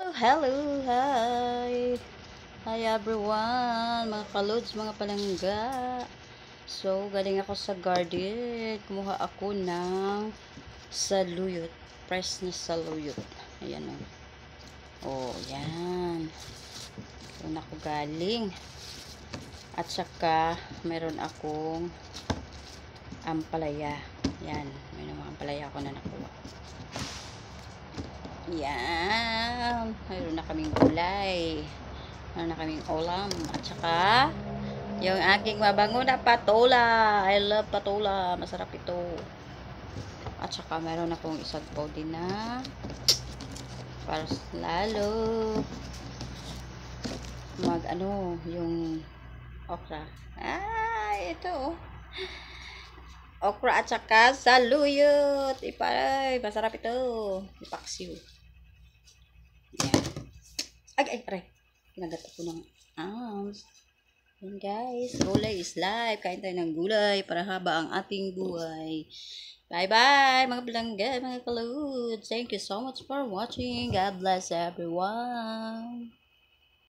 Hello, hi. Hi everyone, mga kalods, mga palangga. So, galing ako sa garden. Kumuha ako ng saluyot. Fresh na saluyot. Ayan o. Oh, yan. Doon ako galing. At saka, meron akong ampalaya. Yan. May mga ampalaya ako na nakuha. Yan. Mayroon na kaming gulay. Mayroon na kaming ulam. At saka, yung aking mabango na patola. I love patola. Masarap ito. At saka, mayroon akong isagpo din na para lalo yung okra. Ito. Okra at saka saluyot. Iparay. Masarap ito. Ipaksiw. Yan. Aray. Kinagat ako ng arms. Yan guys. Gulay is life. Kain tayo ng gulay para haba ang ating buhay. Bye-bye mga palangga, mga kalud. Thank you so much for watching. God bless everyone.